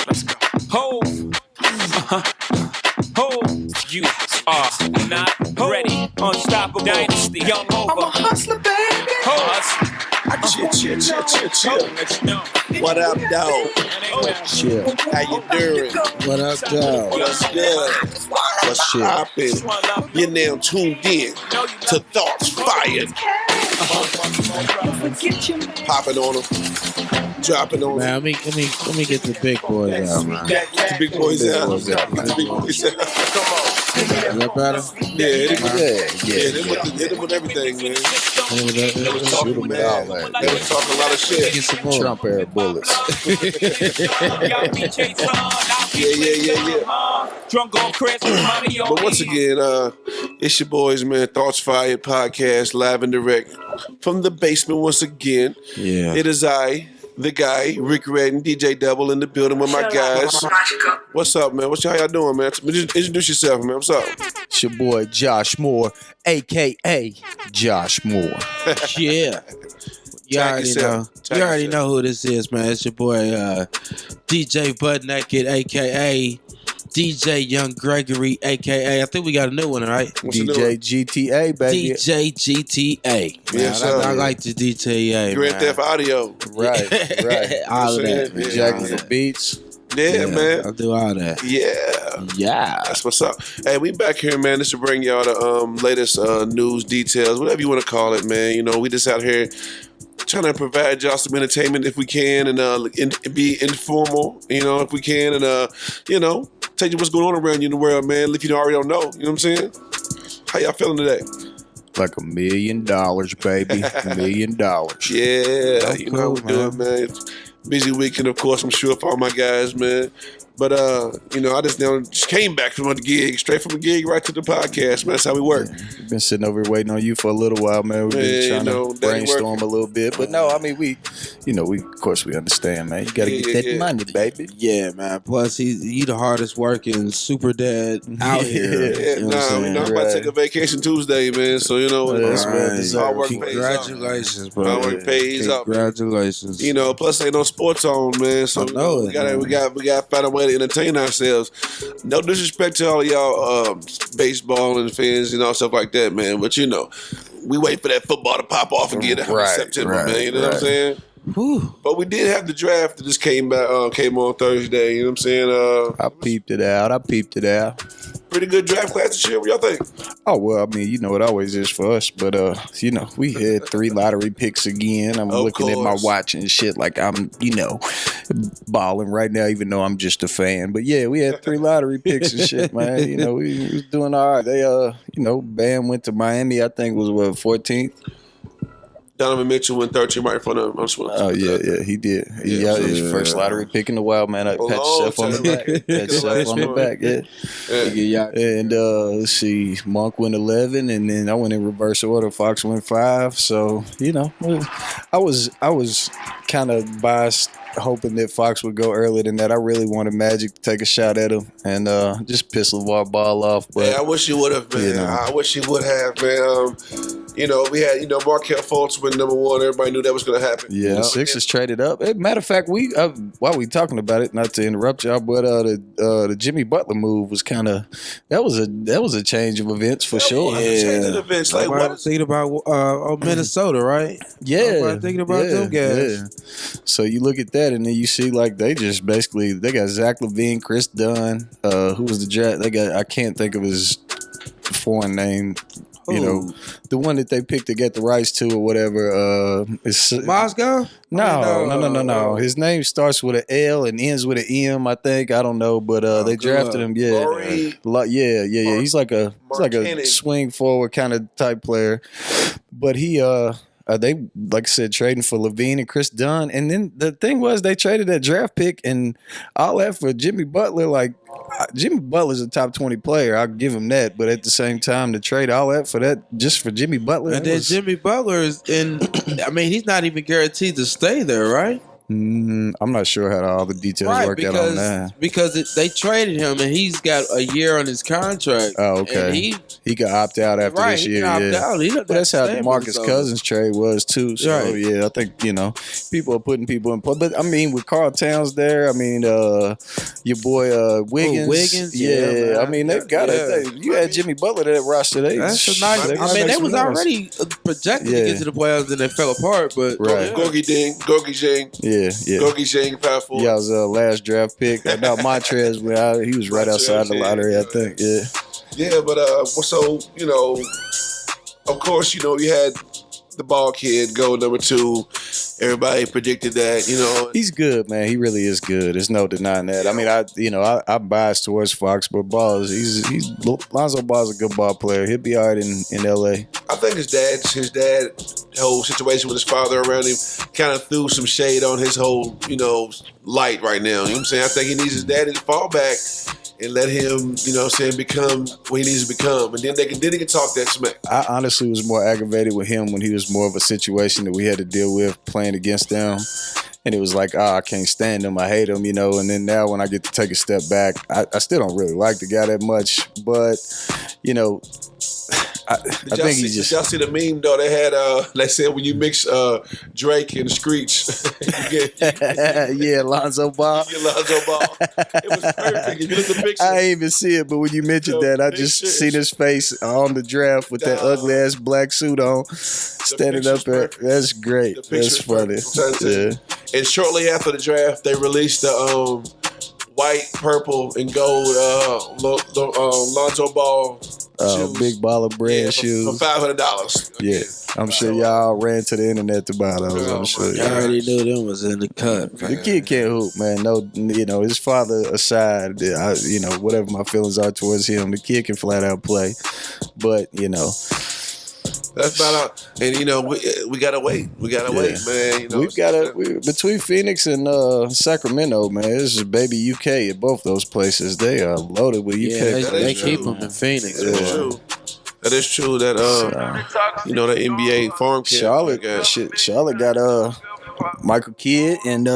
Let's go. Ho. Ho. You are not ready. Unstoppable dynasty. Young Hova. I'm a hustler, baby. Ho. Hustler. Chill. What up, dog? Chill. How you doing? What up, dog? What's good? What's poppin'? You're now tuned in to Thoughts Fired. Popping on them. Dropping on Man, them. let me get the big boys out, man. The big boys out. Boys out, man. The big boys out. Come on. Is that better? Yeah, hit Yeah. him with everything, man. Shoot them Man, all that. they were talking a lot of shit. Get some more. Trump era bullets. Yeah. Drunk on Chris. But once again, it's your boys, man. Thoughts Fired podcast, live and direct from the basement once again. Yeah. It is I, the guy, Rick Redden, DJ Double in the building with my guys. What's up, man? How y'all doing, man? Introduce yourself, man. What's up? It's your boy Josh Moore, a.k.a. Josh Moore. Yeah. You already know who this is, man. It's your boy DJ Butt Naked, a.k.a. DJ Young Gregory, a.k.a. I think we got a new one, right? What's the new DJ one? GTA, baby. Yes, DJ GTA. sir. I like the GTA, Grand man. Theft Audio. Right. You know All of what I'm that. saying? Jacking the beats. Yeah, man. I do all that. Yeah. That's what's up. Hey, we back here, man. This to bring y'all the latest news, details, whatever you want to call it, man. You know, we just out here trying to provide y'all some entertainment if we can, and be informal, you know, if we can, and you know, tell you what's going on around you in the world, man. If you already don't know, you know what I'm saying? How y'all feeling today? Like $1 million, baby. $1 million. Yeah, you know how we cool, do it, man. Busy weekend, of course, I'm sure, for all my guys, man. But, you know, I just came back from the gig, straight from the gig right to the podcast, man. That's how we work. We've been sitting over here waiting on you for a little while, man. We've been trying to brainstorm a little bit. But no, I mean, we of course we understand, man. You got to get that money, baby. Yeah, man. Plus, he the hardest working super dad out here. Yeah, You know what I'm saying? I'm about to take a vacation Tuesday, man. So, you know, That's well Right. deserved. hard work pays off. Congratulations, bro. Hard work pays off. Congratulations. You know, plus ain't no sports on, man. So I know we gotta find a way to entertain ourselves. No disrespect to all of y'all baseball and fans, you know, stuff like that, man. But you know, we wait for that football to pop off again in September, man. You know what I'm saying? Whew. But we did have the draft that just came on Thursday. You know what I'm saying? I peeped it out. Pretty good draft class this year. What y'all think? Oh, well, I mean, you know, it always is for us. But, you know, we had 3 lottery picks again. I'm Of looking at my course. watch and shit like I'm, you know, balling right now, even though I'm just a fan. But, yeah, we had 3 lottery picks and shit, man. You know, we was doing all right. They, you know, Bam went to Miami, I think was, 14th? Donovan Mitchell went 13 right in front of him. Oh, yeah, he did. He got his first lottery pick in a while, man. I pat yourself on the back. Pat yourself on the back, yeah. And let's see, Monk went 11, and then I went in reverse order. Fox went 5. So, you know, I was kind of biased, hoping that Fox would go earlier than that. I really wanted Magic to take a shot at him and just piss LeVar Ball off. But Yeah, I wish he would have, man. You know. I wish he would have, man. You know, we had, Markelle Fultz win number 1. Everybody knew that was going to happen. yeah, the Sixers traded up. Hey, matter of fact, we while we talking about it, not to interrupt y'all, but the Jimmy Butler move was kind of that was a change of events for sure. Changing events. Like, Nobody what? was thinking about Minnesota, right? Yeah, Nobody thinking about them guys. Yeah. So you look at that, and then you see like they just basically they got Zach LaVine, Chris Dunn. Who was the draft? They got I can't think of his foreign name. You know, the one that they picked to get the rights to or whatever. Is Moscow? No. His name starts with an L and ends with an M, I think. I don't know, but they drafted him. Yeah, yeah. He's like a swing forward kind of type player, but he they like I said trading for LaVine and Chris Dunn, and then the thing was they traded that draft pick and all that for Jimmy Butler. Like Jimmy Butler's a top 20 player, I'll give him that, but at the same time to trade all that for that just for Jimmy Butler, And then Jimmy Butler is in. I mean, he's not even guaranteed to stay there, right? I'm not sure how all the details work out on that. Because they traded him and he's got a year on his contract. Oh, okay. And he could opt out after this year. But that's how the Marcus Cousins trade was too. So yeah, I think people are putting people in. But I mean, with Karl Towns there, I mean, your boy Wiggins. Wiggins, yeah. I mean, they've got it. You had Jimmy Butler that roster. That's nice. I mean, they was already projected to get to the playoffs, and they fell apart. But Gorgie Jang. Yeah. Gorgie Jang, power forward. Yeah, was last draft pick. Now Montrez went out. He was right outside the lottery, I think. Yeah. Yeah, but so of course, you had the ball kid go number 2. Everybody predicted that, He's good, man. He really is good. There's no denying that. I mean, I bias towards Fox, but Lonzo Ball's a good ball player. He'll be all right in LA. I think his dad, whole situation with his father around him kind of threw some shade on his whole, light right now. You know what I'm saying? I think he needs his daddy to fall back and let him, become what he needs to become. And then he can talk that smack. I honestly was more aggravated with him when he was more of a situation that we had to deal with playing against them. And it was like, I can't stand him. I hate him, And then now when I get to take a step back, I still don't really like the guy that much. But, I think he just. Did y'all see the meme though? They had they said when you mix Drake and Screech, Lonzo Ball. Lonzo Ball. It was perfect. If you look at the picture, I ain't even see it, but when you mentioned that, I just seen his face on the draft with that ugly ass black suit on, standing up there. That's great. That's funny. Yeah. And shortly after the draft, they released the white, purple, and gold Lonzo Ball shoes. Big baller brand shoes for $500. Yeah, I'm sure y'all ran to the internet to buy those. I'm sure. I already knew them was in the cut. The kid can't hoop, man. No, his father aside, whatever my feelings are towards him, the kid can flat out play. But that's about out. And we gotta wait. We gotta wait, man. We've got between Phoenix and Sacramento, man. This is baby UK at both those places. They are loaded with UK. Yeah, they keep them in Phoenix. That is true. That is true. That the NBA farm kid. Charlotte got Michael Kidd and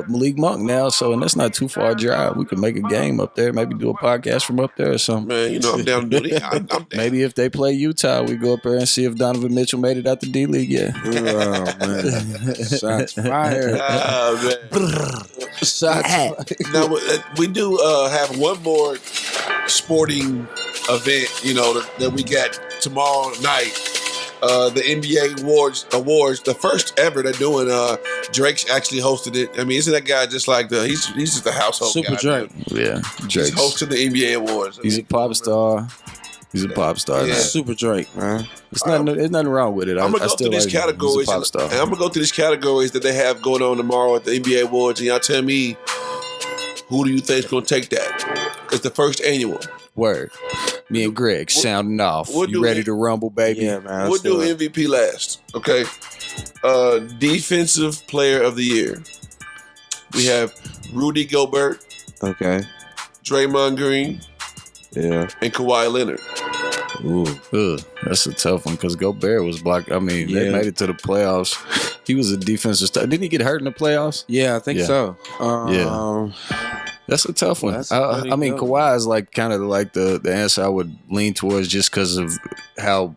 Malik Monk now, and that's not too far a drive. We could make a game up there, maybe do a podcast from up there or something. Man, I'm down to do it. I'm down. Maybe if they play Utah, we go up there and see if Donovan Mitchell made it out the D League yet. Oh man, shots fired. Shots fired. Now we do have one more sporting event, that we got tomorrow night. The NBA awards, the first ever they're doing. Drake's actually hosted it. I mean, isn't that guy just like he's just a household Super guy? Drake. Yeah, Drake's hosting the NBA awards. He's a pop star. He's a pop star. Yeah. Super Drake, man. There's nothing wrong with it. I'm gonna go through these categories. He's a pop star. And I'm gonna go through these categories that they have going on tomorrow at the NBA awards, and y'all tell me who do you think is gonna take that? It's the first annual. Word. Me and Greg sounding off. You ready to rumble, baby? Yeah, man. We'll do MVP last. Okay. Defensive Player of the Year. We have Rudy Gobert. Okay. Draymond Green. Yeah. And Kawhi Leonard. Ooh. That's a tough one because Gobert was blocked. I mean, they made it to the playoffs. He was a defensive star. Didn't he get hurt in the playoffs? Yeah, I think so. That's a tough one. I mean, Kawhi is kind of the answer I would lean towards just because of how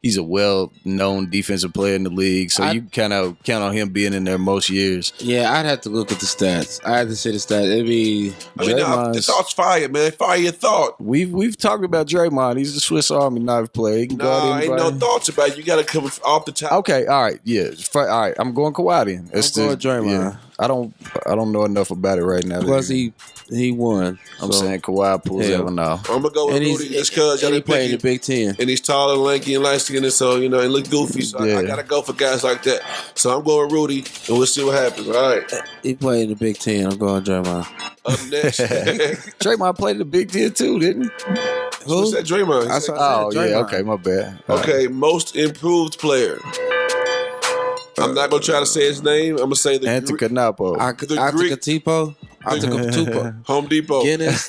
he's a well-known defensive player in the league. So you kind of count on him being in there most years. Yeah, I'd have to look at the stats. I had to see the stats. It'd be the thoughts fire, man. Fire your thought. We've talked about Draymond. He's a Swiss Army knife player. He can guard anybody. Ain't no thoughts about it. You got to come off the top. Okay, all right, yeah. All right, I'm going Kawhi then. I'm going Draymond. Yeah. I don't know enough about it right now. Plus, he won. I'm saying Kawhi pulls that one off. I'm gonna go with Rudy just because he played in the Big Ten, and he's tall and lanky and light skinned, so and look goofy. So I gotta go for guys like that. So I'm going with Rudy, and we'll see what happens. All right. He played in the Big Ten. I'm going Draymond. Up next, Draymond played in the Big Ten too, didn't he? Who said Draymond? Yeah. Okay, my bad. Okay, most improved player. I'm not gonna try to say his name. I'm gonna say the Antetokounmpo. Antetokounmpo. Home Depot. Guinness.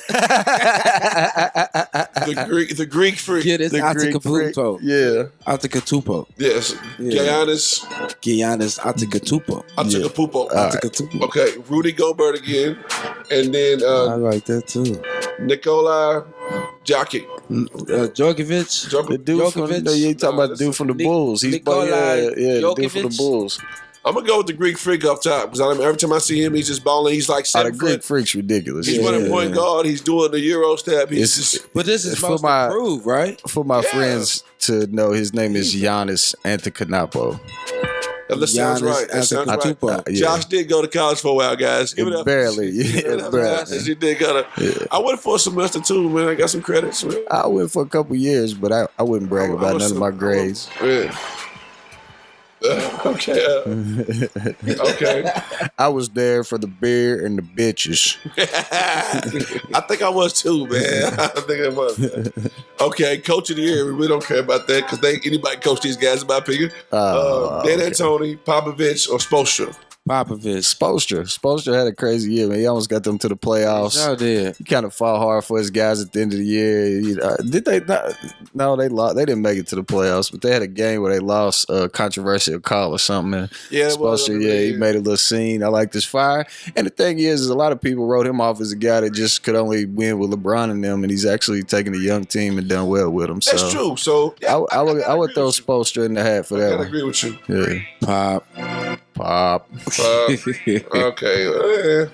the Greek freak. Yeah, it's Antetokounmpo. Yeah. Antetokounmpo. Yes. Yeah. Giannis Antetokounmpo. Antetokounmpo. Okay, Rudy Gobert again, and then I like that too. Nikola Jokic. Djokovic. The dude from you talking about the dude from the Bulls. He's the dude from the Bulls. I'm gonna go with the Greek freak up top because every time I see him, he's just balling. He's like 7 The foot. Greek freak's ridiculous. He's running point guard. He's doing the Euro step. But this is supposed to prove, right? For my friends to know, his name is Giannis Antetokounmpo. That sounds right. That sounds right. Josh did go to college for a while, guys. Give it up. Barely. He did go to. I went for a semester too, man. I got some credits, man. I went for a couple years, but I wouldn't brag about none of my grades. Yeah. Okay. Okay. I was there for the beer and the bitches. I think I was too, man. I think I was. Okay, coach of the year. We don't care about that because anybody coach these guys, in my opinion. Dan Antoni, Popovich, or Spoelstra. Spoelstra had a crazy year, man. He almost got them to the playoffs. Sure did. He kind of fought hard for his guys at the end of the year. Did they not? No, they lost. They didn't make it to the playoffs, but they had a game where they lost a controversial call or something. Yeah, Spoelstra, he made a little scene. I liked his fire. And the thing is a lot of people wrote him off as a guy that just could only win with LeBron and them, and he's actually taken a young team and done well with them. So that's true. So yeah, I would throw Spoelstra in the hat for that I one. agree with you. Yeah. Pop. Okay.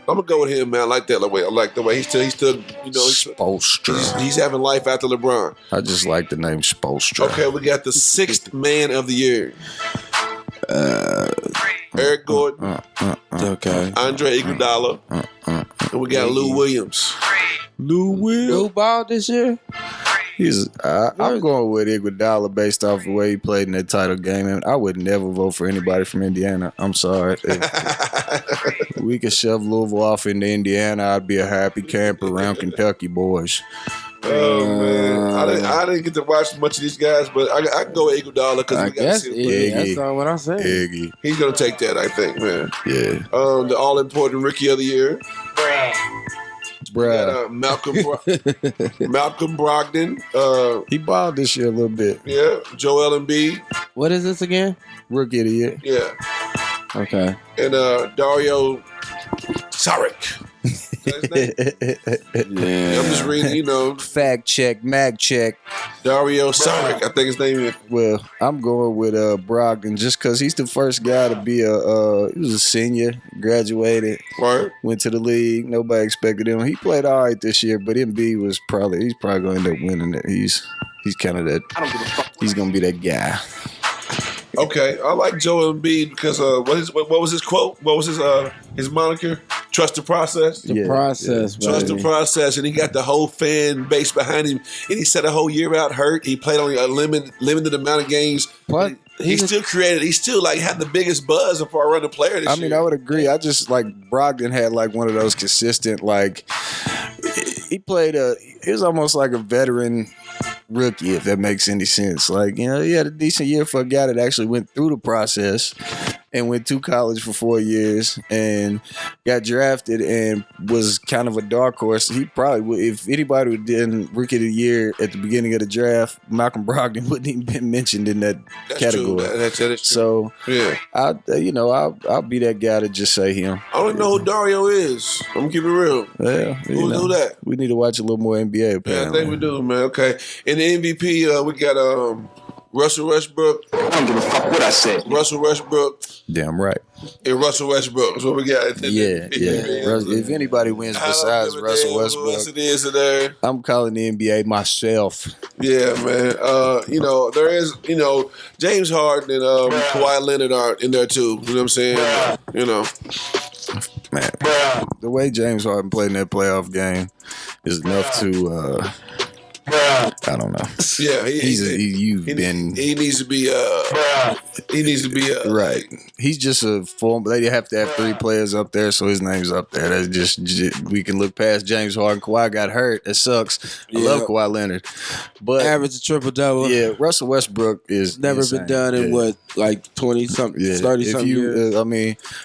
I'm gonna go with him, man. I like that way. I like the way he's still, Spoelstra. He's having life after LeBron. I just like the name Spoelstra. Okay, we got the 6th man of the year. Eric Gordon. Okay. Andre Iguodala. And we got Lou Williams. Lou ball this year? I'm going with Iguodala based off the way he played in that title game. And I would never vote for anybody from Indiana. I'm sorry. If we could shove Louisville off into Indiana, I'd be a happy camper around Kentucky boys. Oh man, I didn't get to watch much of these guys, but I can go with Iguodala because we got to see him play. That's not what I said. Iggy. He's gonna take that, I think, man. Yeah. The all-important rookie of the year. Bruh. Malcolm Brogdon. He balled this year a little bit. Yeah. Joel Embiid. What is this again? Rookie of the year. Yeah. Okay. And Dario Saric. Yeah. I'm just reading, Fact check, mag check. Dario Saric, I think his name is. Well, I'm going with Brogdon just because he's the first guy to be he was a senior, graduated, went to the league. Nobody expected him. He played all right this year, but Embiid he's probably going to end up winning it. He's kind of that. He's going to be that guy. Okay, I like Joel Embiid because what was his quote? What was his moniker? Trust the process. The process. Trust the process, and he got the whole fan base behind him. And he set a whole year out hurt. He played only a limited amount of games. What? He still created. He still had the biggest buzz for a running player this year. I would agree. I just Brogdon had one of those consistent he played it was almost like a veteran rookie, if that makes any sense. He had a decent year for a guy that actually went through the process and went to college for 4 years and got drafted and was kind of a dark horse. He probably would, if anybody would done Rookie of the Year at the beginning of the draft, Malcolm Brogdon wouldn't even been mentioned in that category. That's true. So yeah, I'll be that guy to just say him. I don't know who Dario is. I'm gonna keep it real. Yeah, who do that? We need to watch a little more NBA. Apparently. Yeah, I think we do, man. Okay, in the MVP, we got Russell Westbrook. I don't give a fuck what I said. Russell Westbrook. Damn right. And Russell Westbrook is what we got. Yeah. If anybody wins besides Russell Westbrook, I'm calling the NBA myself. Yeah, man. There is, James Harden and Kawhi Leonard are in there too. You know what I'm saying? Man, the way James Harden played in that playoff game is enough to. I don't know. Yeah, he needs to be. He needs to be right. He's just a form. They have to have 3 players up there, so his name's up there. That's just we can look past James Harden. Kawhi got hurt. It sucks. I love Kawhi Leonard, but average a triple double. Yeah, Russell Westbrook is never insane. been done in 20-something, 30-something years.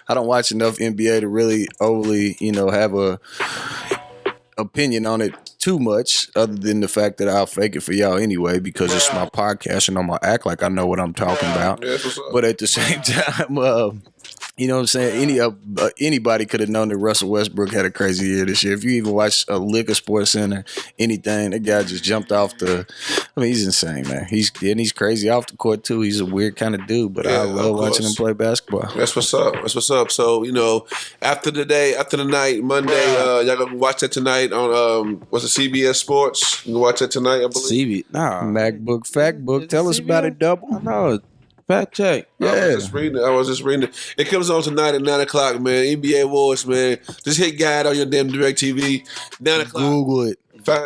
I don't watch enough NBA to really overly, have opinion on it too much, other than the fact that I'll fake it for y'all anyway because it's my podcast and I'm gonna act like I know what I'm talking about. But at the same time, you know what I'm saying? Anybody could have known that Russell Westbrook had a crazy year this year. If you even watch a lick of Sports Center, anything, that guy just jumped off the. I mean, he's insane, man. He's crazy off the court too. He's a weird kind of dude, but I love watching him play basketball. That's what's up. That's what's up. So after the night, Monday, y'all gonna watch that tonight on what's it, CBS Sports? You can watch that tonight, I believe. MacBook, Factbook. Tell us about it, Double. I know. Fact check. Yeah. I was just reading it. It comes on tonight at 9 o'clock, man. NBA Awards, man. Just hit guide on your damn DirecTV. 9 o'clock. Google it.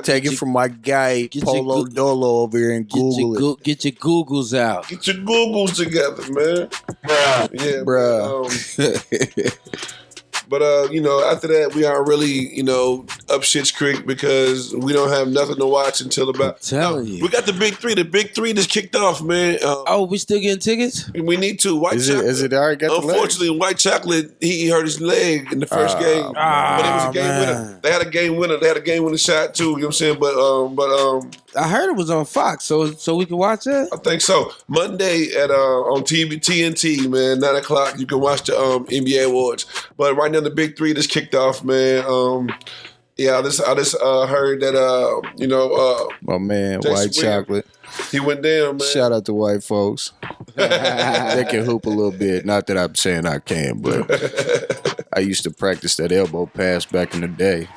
Take it from my guy, Polo Dolo over here and Google it. Get your Googles out. Get your Googles together, man. Yeah, bruh. But after that, we aren't really, up Shit's Creek because we don't have nothing to watch until about. I'm telling you, we got the Big Three. The Big Three just kicked off, man. We still getting tickets? We need to. White Chocolate. Is it already got the leg? Unfortunately, White Chocolate, he hurt his leg in the first game, but it was a game winner. They had a game winner. They had a game winning shot too. You know what I'm saying? But I heard it was on Fox, so we can watch it. I think so. Monday at on TNT, man, 9 o'clock. You can watch the NBA Awards. But right now the Big Three just kicked off, man. I just heard that my man, Jason White Chocolate. He went down, man. Shout out to white folks. They can hoop a little bit. Not that I'm saying I can, but I used to practice that elbow pass back in the day.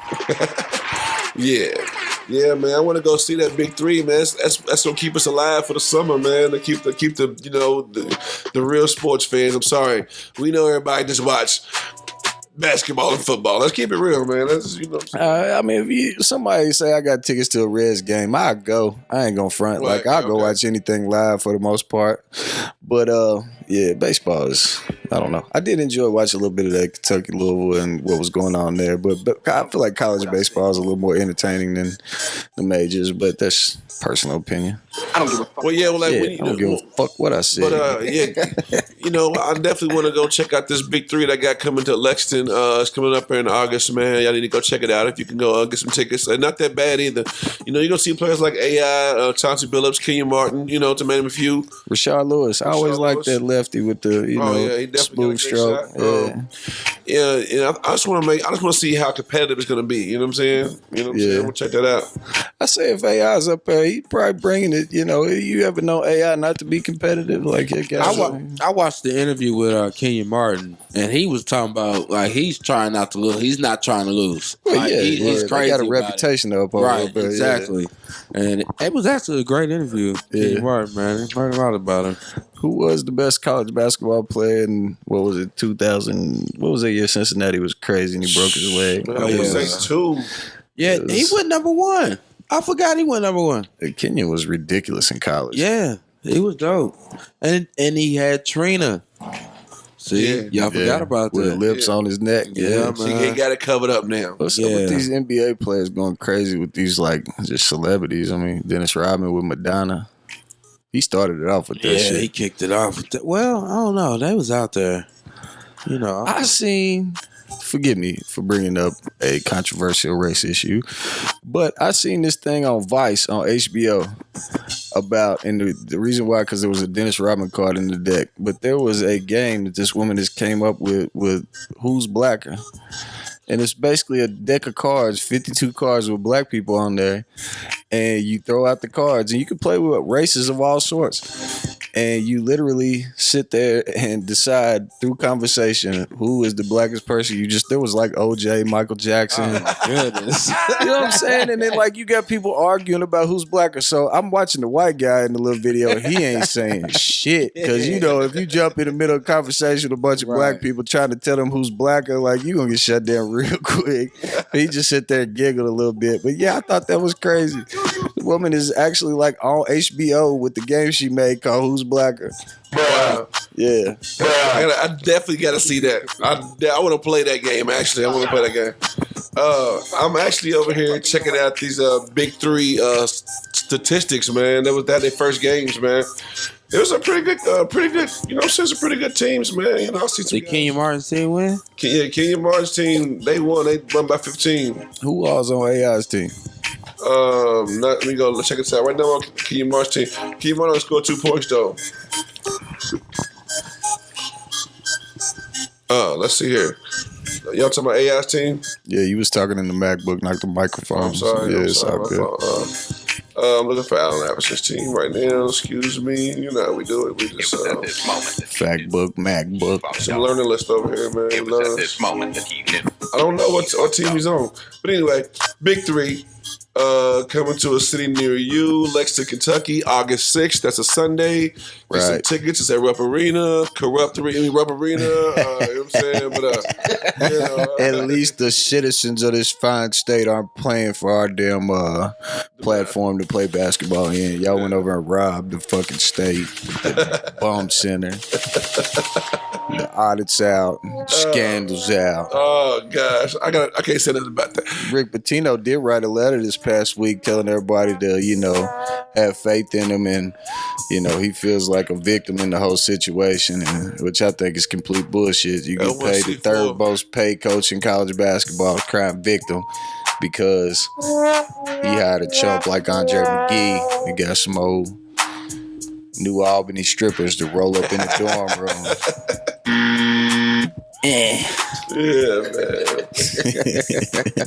Yeah, man. I want to go see that Big Three, man. That's gonna keep us alive for the summer, man. To keep the real sports fans. I'm sorry, we know everybody just watch basketball and football. Let's keep it real, man. I mean, if somebody say I got tickets to a Reds game, I'll go. I ain't gonna front. Right, I'll go watch anything live for the most part. But baseball is, I don't know. I did enjoy watching a little bit of that Kentucky Louisville and what was going on there. But I feel like college baseball is a little more entertaining than the majors. But that's personal opinion. I don't give a fuck. Well, yeah, I don't give a fuck what I said. But I definitely want to go check out this Big Three that I got coming to Lexington. It's coming up here in August, man. Y'all need to go check it out if you can go get some tickets. Not that bad either. You're gonna see players like AI, Chauncey Billups, Kenyon Martin. To name a few. Rashard Lewis. I always liked that lefty with the smooth stroke. I just want to see how competitive it's gonna be. You know what I'm saying? I'm gonna check that out. I say if AI's up there, he's probably bringing it. You ever know AI not to be competitive? I watched the interview with Kenyon Martin, and he was talking about he's trying not to lose. He's not trying to lose. He's crazy. He got a reputation up, right? Exactly. Yeah. And it was actually a great interview. Kenyon Martin, man, I learned a lot about him. Who was the best college basketball player in 2000? What was that year? Cincinnati was crazy and he broke his leg. Yeah, he went number one. I forgot he went number one. Kenyon was ridiculous in college. Yeah, he was dope. And he had Trina. See, y'all forgot about that. With the lips on his neck. Yeah, man. He got it covered up now. What's up with these NBA players going crazy with these just celebrities? I mean, Dennis Rodman with Madonna. He started it off with that shit. Yeah, he kicked it off with that. Well, I don't know. They was out there. I seen... Forgive me for bringing up a controversial race issue, but I seen this thing on Vice on HBO about, and the reason why, because there was a Dennis Rodman card in the deck, but there was a game that this woman just came up with Who's Blacker? And it's basically a deck of cards, 52 cards with black people on there, and you throw out the cards, and you can play with races of all sorts. And you literally sit there and decide through conversation who is the blackest person. There was like OJ, Michael Jackson. Oh my goodness. You know what I'm saying? And then you got people arguing about who's blacker. So I'm watching the white guy in the little video and he ain't saying shit. Because if you jump in the middle of a conversation with a bunch of black people trying to tell them who's blacker, you gonna get shut down real quick. He just sit there and giggled a little bit. But yeah, I thought that was crazy. The woman is actually on HBO with the game she made called Who's Blacker. Wow. Yeah. I definitely got to see that. I want to play that game, actually. I want to play that game. I'm actually over here checking out these Big Three statistics, man. That was their first games, man. It was a pretty good. You know, what I'm saying, some pretty good teams, man. You know, I see some. Did Kenyon Martin's team win? Yeah, Kenyon Martin's team. They won. They won by 15. Who was on AI's team? Let me go. Let's check it out. Right now on Kenyon Martin's team. Kenyon Martin scored 2 points though. Let's see here. Y'all talking about AI's team? Yeah, you was talking in the MacBook, not the microphone. I'm sorry. Yeah, it's all good. I'm looking for Allen Iverson's team right now. Excuse me. You know how we do it. We just Factbook, MacBook. Some learning list over here, man. It was at this moment that he knew. I don't know what team he's on, but anyway, Big 3 coming to a city near you, Lexington, Kentucky, August 6th. That's a Sunday. Get some tickets. It's at Rupp Arena, Rupp Arena. You know what I'm saying? But you know, at least the citizens of this fine state aren't playing for our damn platform to play basketball in. Y'all went over and robbed the fucking state, the bomb center, the audits out, scandals out. Oh gosh, I can't say nothing about that. Rick Pitino did write a letter this past week telling everybody to, you know, have faith in him, and you know, he feels like a victim in the whole situation, and, which I think is complete bullshit. You get paid the third most paid coach in college basketball, crime victim, because he hired a chump like Andre McGee and got some old New Albany strippers to roll up in the dorm room. Yeah,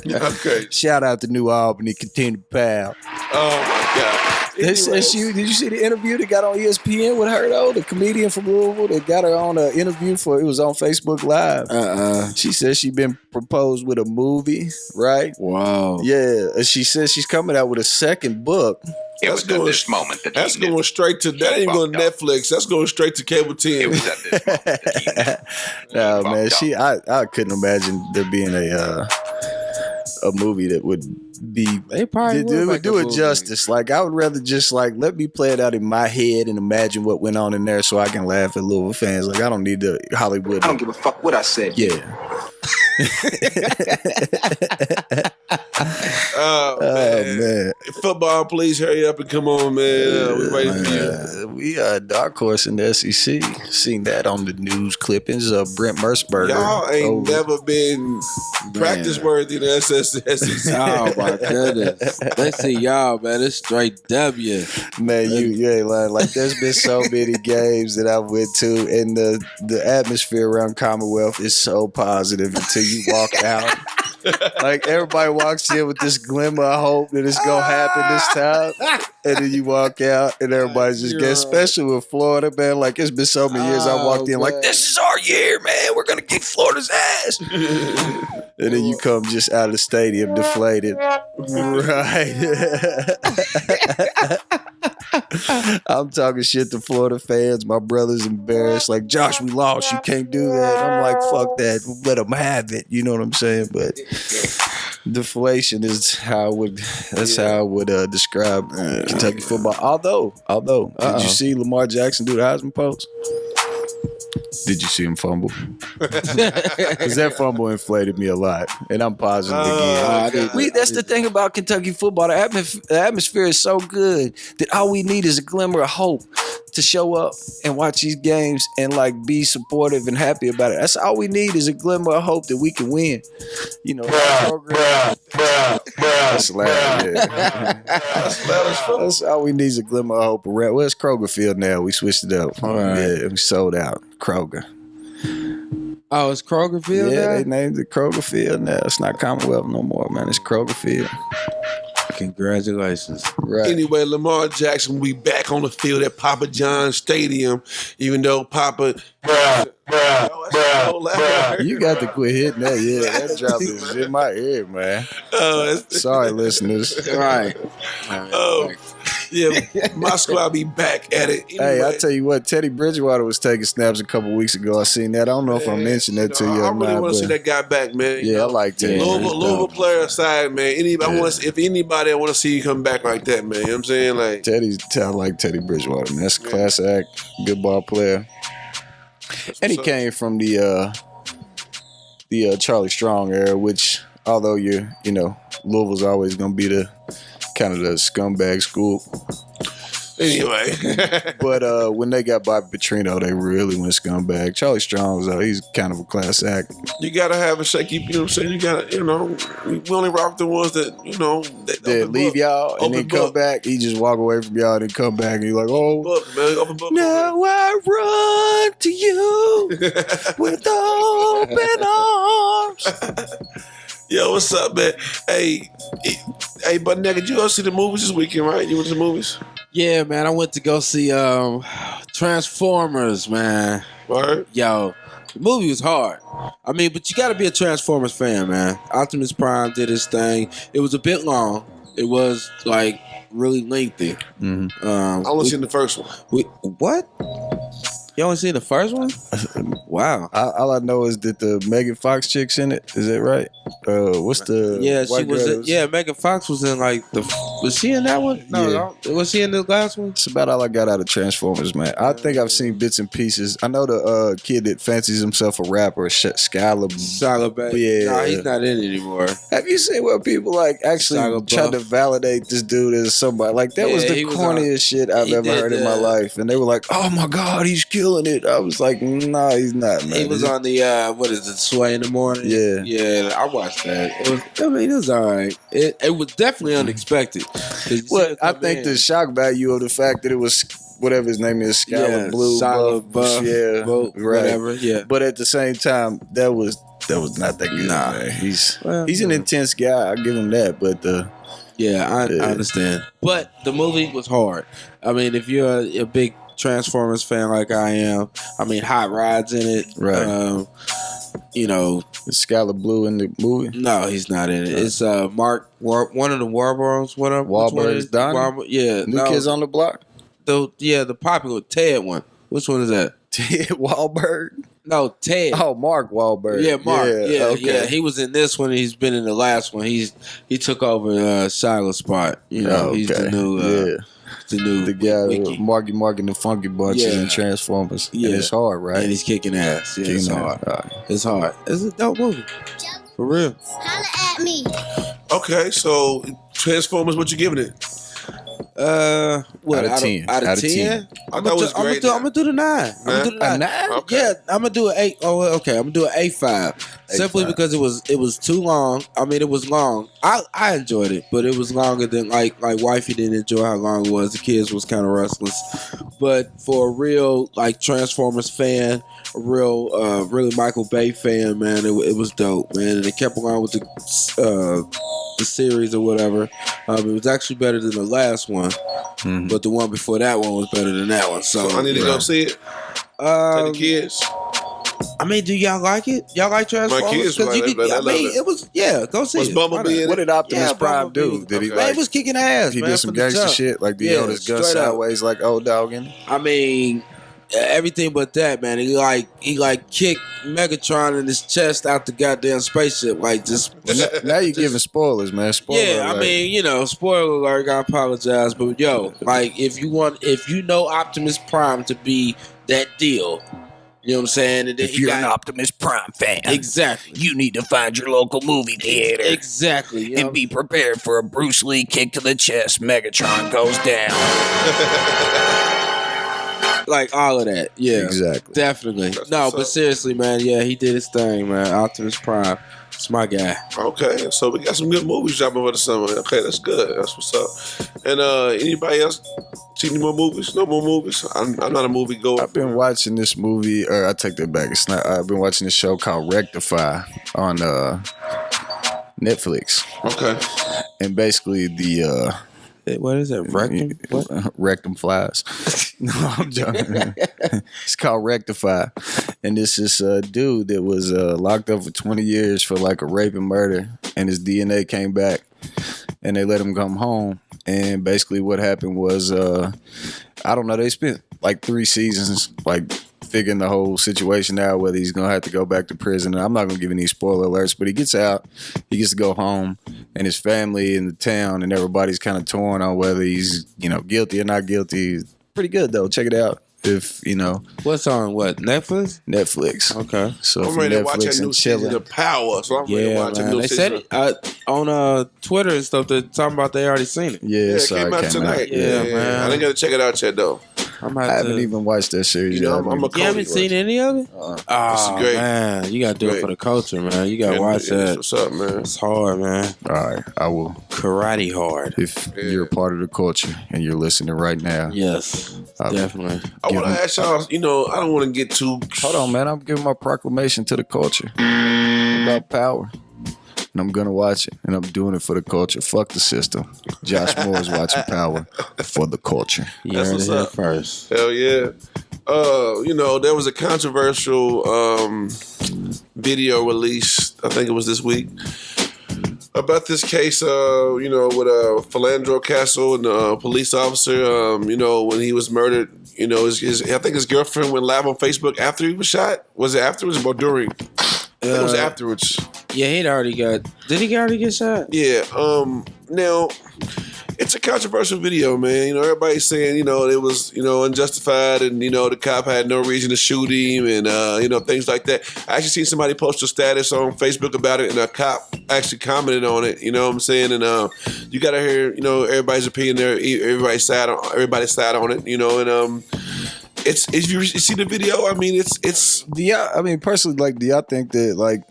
man. Okay. Shout out to New Albany, continue to pal. Oh my God. Did you see the interview that got on ESPN with her though? The comedian from Louisville that got her on an interview it was on Facebook Live. She said she been proposed with a movie, right? Wow. Yeah. She says she's coming out with a second book. It was at this moment that that's going straight to that ain't going to Netflix. That's going straight to cable TV. It was at this moment that he knew. No, man, I couldn't imagine there being a movie that would be do it justice. Like I would rather just like let me play it out in my head and imagine what went on in there so I can laugh at Louisville fans. Like I don't need the Hollywood. I don't give a fuck what I said. Yeah. Oh man. Football, please hurry up and come on, man. We waiting for you. We dark horse in the SEC. Seen that on the news clippings of Brent Merceberger. Y'all ain't never been practice worthy in the SEC. Oh my goodness. They see y'all, man. It's straight W. Man, you ain't lying. Like there's been so many games that I went to, and the atmosphere around Commonwealth is so positive until you walk out. Like everybody walks in with this glimmer of hope that it's gonna happen this time, and then you walk out and everybody's just getting, especially with Florida, man. Like it's been so many years I walked in like, this is our year, man. We're gonna kick Florida's ass. And then you come just out of the stadium deflated. Right. I'm talking shit to Florida fans. My brother's embarrassed. Like, Josh, we lost. You can't do that. I'm like, fuck that. Let them have it. You know what I'm saying? But deflation is how I would describe Kentucky football. Although, did you see Lamar Jackson do the Heisman post? Did you see him fumble? Because that fumble inflated me a lot, and I'm positive again. That's the thing about Kentucky football. The atmosphere is so good that all we need is a glimmer of hope to show up and watch these games and like be supportive and happy about it. That's all we need is a glimmer of hope that we can win. You know, that's loud. Yeah. That's all we need is a glimmer of hope around. Well, it's Kroger Field now. We switched it up. All right. Yeah, we sold out. Kroger. Oh, it's Kroger Field now? They named it Kroger Field now. It's not Commonwealth no more, man. It's Kroger Field. Congratulations. Right. Anyway, Lamar Jackson will be back on the field at Papa John's Stadium, even though Papa... You got to quit hitting that. Yeah, that drop is in my ear, man. Sorry, listeners. Right. Yeah, my squad be back at it. Anyway. Hey, I tell you what, Teddy Bridgewater was taking snaps a couple weeks ago. I seen that. I don't know if I mentioned that to you. I really want to see that guy back, man. Yeah, I like Teddy. Louisville player aside, man. If anybody I want to see you come back like that, man. You know what I'm saying? Like I like Teddy Bridgewater, man. That's a class act, good ball player. And he came from the Charlie Strong era, which although Louisville's always gonna be the kind of the scumbag school. Anyway. But when they got Bobby Petrino, they really went scumbag. Charlie Strong, though, he's kind of a class act. You gotta have a shaky, you know what I'm saying? You gotta, we only rock the ones that, that leave y'all and then come back. He just walk away from y'all and then come back and you're like, oh, book, man, open book. Now I run to you with open arms. Yo, what's up, man? Hey, but nigga, did you go see the movies this weekend, right? You went to the movies? Yeah, man. I went to go see Transformers, man. Right. Yo, the movie was hard. I mean, but you got to be a Transformers fan, man. Optimus Prime did his thing. It was a bit long. It was like really lengthy. Mm-hmm. I only seen the first one. What? You only seen the first one? Wow. All I know is that the Megan Fox chick's in it. Is that right? What's the she was. Megan Fox was in was she in that one? No, was she in the last one? It's about all I got out of Transformers, man. I think I've seen bits and pieces. I know the kid that fancies himself a rapper, Skylar. Yeah, nah, he's not in it anymore. Have you seen where people actually tried to validate this dude as somebody? Like that was the corniest shit I've ever heard in my life, and they were like, "Oh my god, he's killing it." I was like, "Nah, he's not, man." He was on the Sway in the Morning. Yeah, I watched that. It was all right. It was definitely unexpected. Well, I think the shock value of the fact that it was whatever his name is, Skylar Blue, Buff, right. Whatever, yeah. But at the same time, that was not that good. Nah, man. He's an intense guy. I give him that. But I understand. But the movie was hard. I mean, if you're a big Transformers fan like I am, I mean, Hot Rod's in it, right? Is Skylar Blue in the movie? No, he's not in it. It's Mark, one of the Warburgs. Wahlberg's Donnie? New Kids on the Block? The popular Ted one. Which one is that? Ted Wahlberg? No, Ted. Oh, Mark Wahlberg. Yeah, Mark. Yeah, okay. Yeah. He was in this one. He's been in the last one. He took over Shiloh's spot. He's the new. The guy with Marky and the Funky Bunches and Transformers. Yeah. And it's hard, right? And he's kicking ass. Yeah, it's hard. It's hard. It's a dope movie. For real. Holla at me. Okay, so Transformers, what you giving it? What, out of 10? Out of 10? I thought it was great. I'm gonna do the 9. I'm gonna do the 9. A 9? Okay. Yeah, I'm gonna do an 8. Oh, okay. I'm gonna do an 8.5. Simply because it was too long. I mean, it was long. I enjoyed it, but it was longer than like wifey didn't enjoy how long it was. The kids was kind of restless. But for a real Transformers fan, a real really Michael Bay fan, man, it was dope, man. And it kept along with the series or whatever. It was actually better than the last one, but the one before that one was better than that one. So I need to go see it. Take the kids. I mean, do y'all like it? Y'all like Transformers? My kids like it. It was go see it. Bumblebee what did Optimus Prime do? Did he he was kicking ass? He did some gangster shit, like the Yoda's gun sideways, like old dog in. I mean, everything but that, man. He kicked Megatron in his chest out the goddamn spaceship, Now you're giving spoilers, man. Spoiler alert. I mean, spoiler alert. I apologize, but if you know Optimus Prime to be that deal. You know what I'm saying? And if you're an Optimus Prime fan, exactly, you need to find your local movie theater. Exactly. And be prepared for a Bruce Lee kick to the chest. Megatron goes down. Like all of that. Yeah. Exactly. Definitely. But seriously, man, he did his thing, man. Optimus Prime. It's my guy. Okay, so we got some good movies dropping over the summer. Okay, that's good. That's what's up. And anybody else see any more movies? No more movies? I'm not a movie goer. I've been watching this movie, or I take that back. It's not. I've been watching this show called Rectify on Netflix. Okay. And basically what is it? Rectum? What? Rectum flies. No, I'm joking. It's called Rectify. And this is a dude that was locked up for 20 years for a rape and murder. And his DNA came back. And they let him come home. And basically what happened was, I don't know, they spent 3 seasons figuring the whole situation out, whether he's going to have to go back to prison. And I'm not going to give any spoiler alerts, but he gets out. He gets to go home. And his family in the town and everybody's kind of torn on whether he's, guilty or not guilty. Pretty good, though. Check it out. if you know. What's on what Netflix? Netflix. Okay, so I'm ready to watch that new season of Power. So I'm ready to watch a new they season. said it on Twitter and stuff. They're talking about they already seen it. Yeah, it came out tonight. Yeah, man. I didn't get to check it out yet though. I haven't even watched that series yet. You haven't seen any of it? This is great. Man, you gotta do it for the culture, man. You gotta watch that. What's up, man? It's hard, man. All right, I will. Karate hard. If you're a part of the culture and you're listening right now, yes, definitely. I want to ask y'all. You know, I don't want to get too. Hold on, man. I'm giving my proclamation to the culture about Power. And I'm gonna watch it, and I'm doing it for the culture. Fuck the system. Josh Moore is watching Power for the culture. That's what's up. First. Hell yeah. You know, there was a controversial video released, I think it was this week, about this case, you know, with Philandro Castle and a police officer, you know, when he was murdered, you know, I think his girlfriend went live on Facebook after he was shot. Was it afterwards or during? I think it was afterwards. Yeah, he'd already got. Did he already get shot? Yeah. Now, it's a controversial video, man. You know, everybody's saying, you know, it was, you know, unjustified, and you know, the cop had no reason to shoot him, and you know, things like that. I actually seen somebody post a status on Facebook about it, and a cop actually commented on it. You know what I'm saying? And you gotta hear, you know, everybody's opinion there, everybody's side on it. You know, and it's if you see the video, I mean, it's. I mean, personally, like, do y'all think that like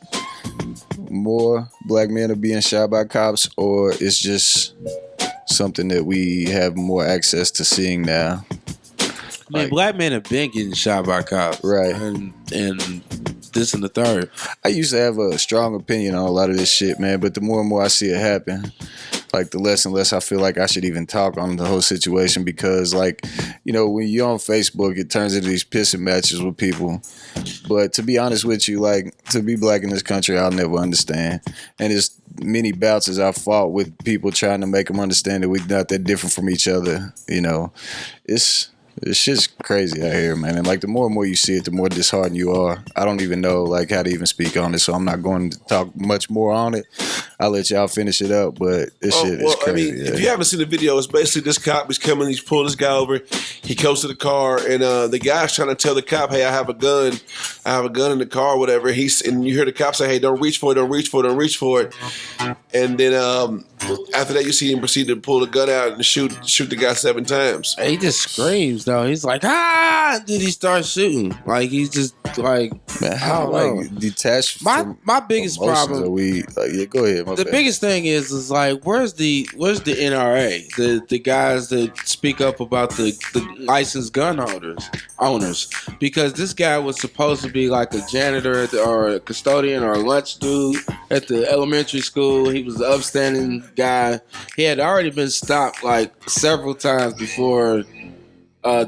more black men are being shot by cops, or it's just something that we have more access to seeing now? I mean, black men have been getting shot by cops, right? And this and the third. I used to have a strong opinion on a lot of this shit, man, but the more and more I see it happen, like the less and less I feel like I should even talk on the whole situation, because, like, you know, when you're on Facebook, it turns into these pissing matches with people. But to be honest with you, like, to be black in this country, I'll never understand. And as many bouts as I've fought with people trying to make them understand that we're not that different from each other, you know, it's shit's crazy out here, man. And like, the more and more you see it, the more disheartened you are. I don't even know like how to even speak on it, so I'm not going to talk much more on it. I'll let y'all finish it up, but this shit is crazy. I mean, if you haven't seen the video, it's basically this cop is coming, he's pulling this guy over, he goes to the car, and the guy's trying to tell the cop, hey, I have a gun in the car, or whatever. And you hear the cop say, hey, don't reach for it, don't reach for it, don't reach for it. And then after that, you see him proceed to pull the gun out and shoot the guy 7 times. He just screams though. He's like, ah! Did he start shooting? Like, he's just like, man, how like detached? My biggest problem. Yeah, go ahead. The biggest thing is like, where's the NRA? The guys that speak up about the licensed gun owners, because this guy was supposed to be like a janitor or a custodian or a lunch dude at the elementary school. He was an upstanding guy. He had already been stopped like several times before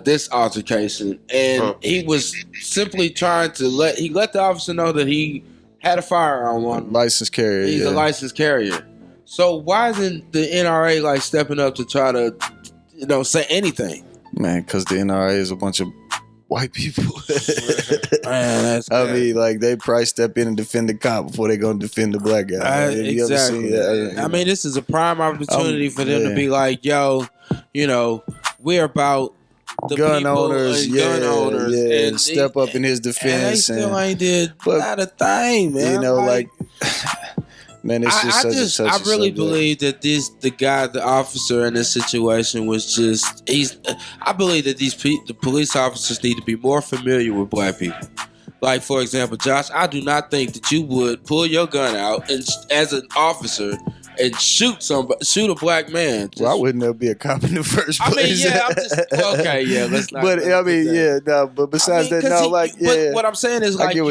this altercation, and he was simply trying to let the officer know that he had a firearm on. Licensed carrier. He's a licensed carrier. So why isn't the NRA like stepping up to try to, you know, say anything? Man, because the NRA is a bunch of white people. Man, I mean, like, they probably step in and defend the cop before they gonna defend the black guy. Exactly. I mean, this is a prime opportunity for them to be like, yo, you know, we're about the gun owners, and step up in his defense. And they still ain't did not a thing, man. You know, like man, it's just I really believe that the officer in this situation was just I believe that the police officers need to be more familiar with black people. Like, for example, Josh, I do not think that you would pull your gun out and as an officer and shoot a black man. Why wouldn't there be a cop in the first place? I mean, yeah, I'm just okay. Yeah, let's not. But I mean, yeah, no. But besides that, no, like, yeah. But what I'm saying is, like, you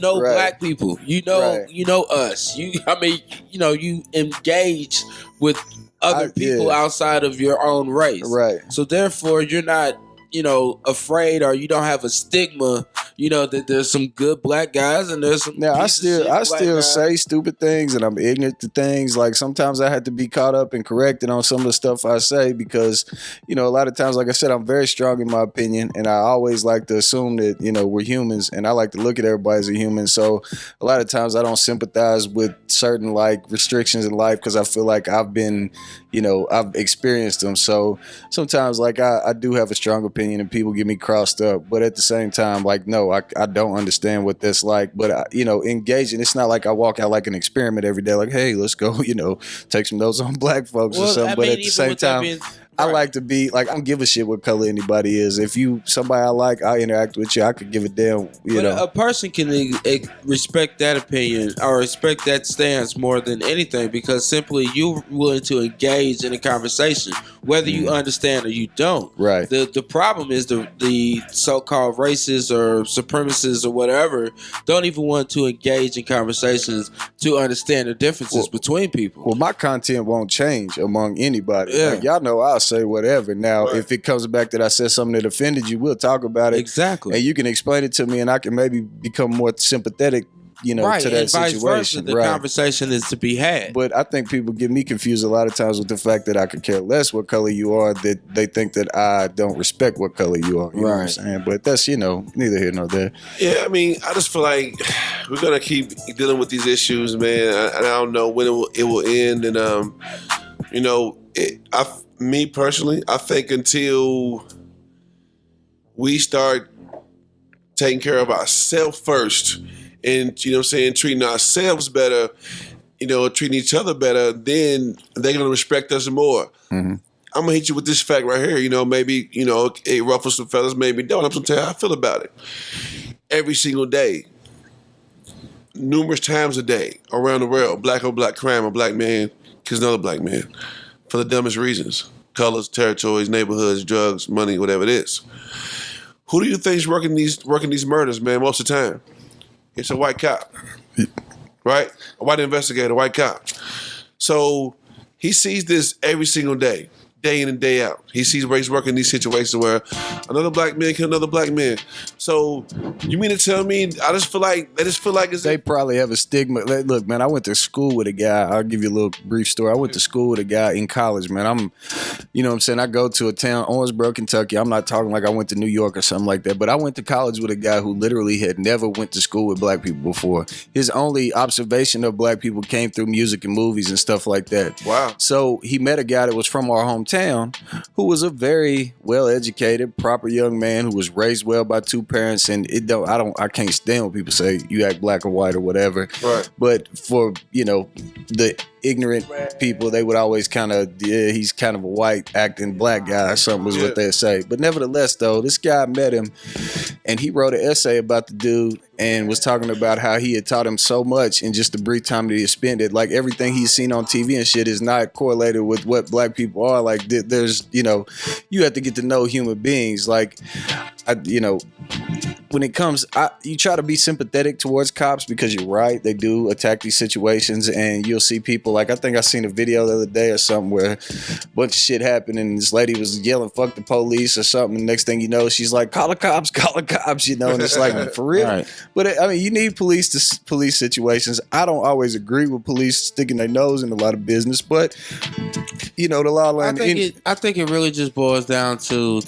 know, right. Black people, you know us. You engage with other people outside of your own race, right? So therefore, you're not, you know, afraid, or you don't have a stigma, you know, that there's some good black guys and there's some. Now I still say stupid things and I'm ignorant to things. Like, sometimes I have to be caught up and corrected on some of the stuff I say, because, you know, a lot of times, like I said, I'm very strong in my opinion, and I always like to assume that, you know, we're humans, and I like to look at everybody as a human. So a lot of times I don't sympathize with certain like restrictions in life, because I feel like I've experienced them. So sometimes, like, I do have a strong opinion opinion and people get me crossed up. But at the same time, like, no, I don't understand what that's like. But, engaging, it's not like I walk out like an experiment every day, like, hey, let's go, take some notes on black folks or something. But at the same time, I like to be like, I don't give a shit what color anybody is. If you somebody I like, I interact with you. I could give a damn. A person can respect that opinion or respect that stance more than anything because simply you're willing to engage in a conversation, whether you understand or you don't. Right. The problem is the so-called racists or supremacists or whatever don't even want to engage in conversations to understand the differences between people. Well, my content won't change among anybody. Yeah. Like, y'all know I'll say whatever. Now, if it comes back that I said something that offended you, we'll talk about it. Exactly. And you can explain it to me and I can maybe become more sympathetic, to that and vice situation. Versa, the conversation is to be had. But I think people get me confused a lot of times with the fact that I could care less what color you are, that they think that I don't respect what color you are. You know what I'm saying? But that's, neither here nor there. Yeah, I mean, I just feel like we're going to keep dealing with these issues, man. And I don't know when it will end. And, me personally, I think until we start taking care of ourselves first and, treating ourselves better, treating each other better, then they're going to respect us more. Mm-hmm. I'm going to hit you with this fact right here. Maybe, it ruffles some feathers, maybe don't. I'm going to tell you how I feel about it. Every single day, numerous times a day, around the world, black on black crime, a black man kills another black man. For the dumbest reasons. Colors, territories, neighborhoods, drugs, money, whatever it is. Who do you think is working these murders, man, most of the time? It's a white cop. Right? A white investigator, a white cop. So he sees this every single day in and day out. He sees race working in these situations where another black man kill another black man. So you mean to tell me they just feel like they probably have a stigma. Look, man, I went to school with a guy. I'll give you a little brief story. I went to school with a guy in college, man. I go to a town, Owensboro, Kentucky. I'm not talking like I went to New York or something like that, but I went to college with a guy who literally had never went to school with black people before. His only observation of black people came through music and movies and stuff like that. Wow. So he met a guy that was from our hometown who was a very well-educated, proper young man who was raised well by two parents. And I can't stand when people say you act black or white or whatever. Right. But for, the ignorant people, they would always he's kind of a white acting black guy or something was what they'd say. But nevertheless, though, this guy met him and he wrote an essay about the dude and was talking about how he had taught him so much in just the brief time that he had spent it. Like everything he's seen on TV and shit is not correlated with what black people are. Like there's, you have to get to know human beings. Like, when it comes, you try to be sympathetic towards cops because you're right. They do attack these situations and you'll see people like, I think I seen a video the other day or something where a bunch of shit happened and this lady was yelling, fuck the police or something. And next thing you know, she's like, call the cops, and it's like, for real? Right. But you need police situations. I don't always agree with police sticking their nose in a lot of business, but the law line. I think it really just boils down to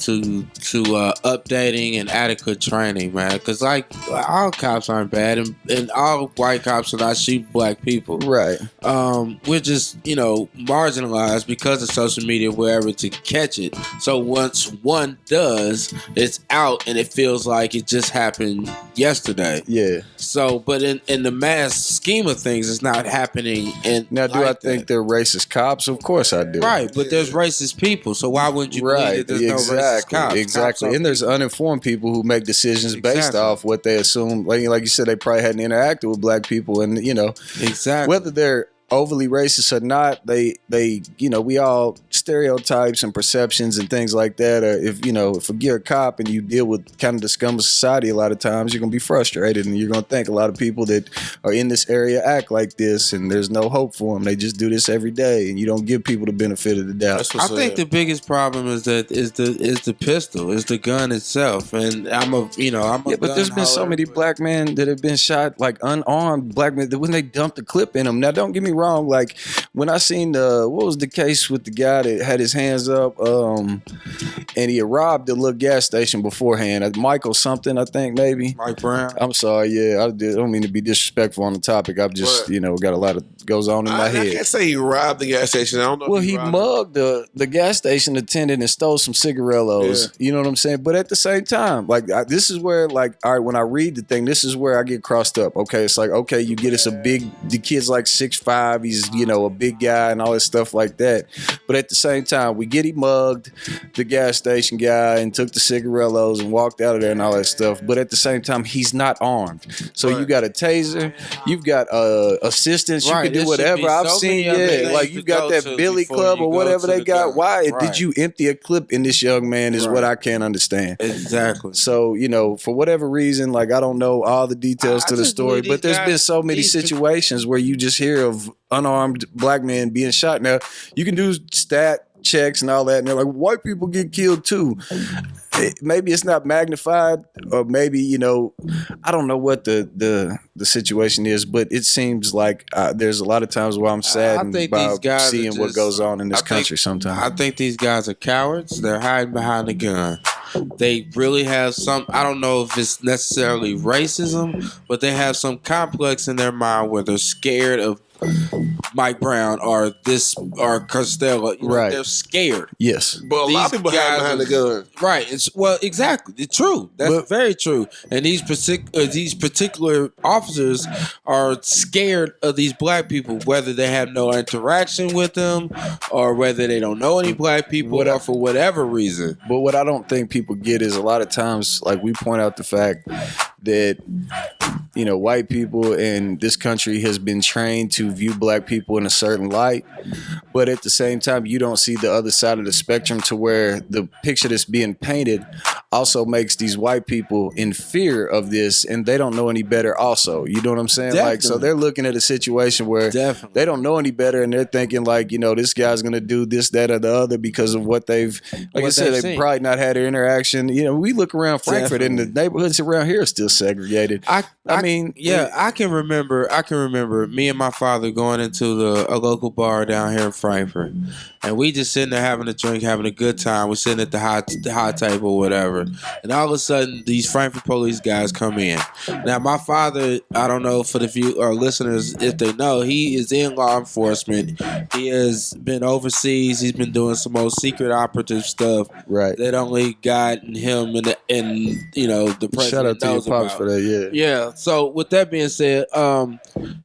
updating and adequate training, man. Because like all cops aren't bad, and all white cops are not shooting black people. Right. We're just marginalized because of social media. We're able to catch it. So once one does, it's out, and it feels like it just happened yesterday. Yeah. So, but in the mass scheme of things, it's not happening. And now, do I think they're racist cops? Of course I do. Right, but there's racist people. So why wouldn't you believe that there's no racist cops? Exactly. And there's uninformed people who make decisions based off what they assume. Like you said, they probably hadn't interacted with black people, and exactly whether they're overly racist or not, they we all stereotypes and perceptions and things like that. If you're a cop and you deal with kind of the scum of society, a lot of times you're gonna be frustrated and you're gonna think a lot of people that are in this area act like this and there's no hope for them. They just do this every day and you don't give people the benefit of the doubt. I think the biggest problem is the pistol, is the gun itself, and but there's been so many black men that have been shot, like unarmed black men, that when they dumped the clip in them. Now, don't get me wrong. Like when I seen what was the case with the guy that had his hands up, and he had robbed the little gas station beforehand. Michael something, I think maybe. Mike Brown. I'm sorry, yeah, I don't mean to be disrespectful on the topic. I've just got a lot of goes on in my head. I can't say he robbed the gas station. I don't know. Well, he mugged the gas station attendant and stole some cigarillos. Yeah. You know what I'm saying? But at the same time, like this is where, like, all right, when I read the thing, this is where I get crossed up. Okay, it's like, okay, you get us the kid's like 6'5", he's a big guy and all this stuff like that. But at the same time, we get him mugged, the gas station guy, and took the cigarillos and walked out of there and all that stuff. But at the same time, he's not armed. So you got a taser, you've got assistance, you can do whatever. I've seen, like you got that Billy Club or whatever they got. Why did you empty a clip in this young man is what I can't understand. Exactly. So, for whatever reason, like I don't know all the details to the story, but there's been so many situations where you just hear of unarmed black men being shot. Now, you can do stat checks and all that, and they're like, white people get killed too. Maybe it's not magnified, or maybe I don't know what the situation is, but it seems like there's a lot of times where I'm saddened about seeing what goes on in this country. Sometimes I think these guys are cowards. They're hiding behind a gun. They really have some, I don't know if it's necessarily racism, but they have some complex in their mind where they're scared of Mike Brown or Costello. Right. They're scared. Yes. But a lot of people hide behind the gun. Right. Exactly. It's true. That's very true. And these particular officers are scared of these black people, whether they have no interaction with them or whether they don't know any black people or for whatever reason. But what I don't think people get is a lot of times, like we point out the fact that white people in this country has been trained to view black people in a certain light, but at the same time you don't see the other side of the spectrum, to where the picture that's being painted also makes these white people in fear of this, and they don't know any better also. You know what I'm saying? Definitely. Like, so they're looking at a situation where they don't know any better, and they're thinking like, this guy's gonna do this, that, or the other because of what they've, like I said, they've probably not had an interaction. We look around Frankfurt and the neighborhoods around here are still segregated. I mean, I can remember me and my father going into a local bar down here in Frankfurt, and we just sitting there having a drink, having a good time. We're sitting at the high table, or whatever, and all of a sudden these Frankfurt police guys come in. Now my father, I don't know for the few or listeners if they know, he is in law enforcement. He has been overseas. He's been doing some most secret operative stuff. Right. That only God and him and the president Shout out to your pops for that. Yeah. So with that being said,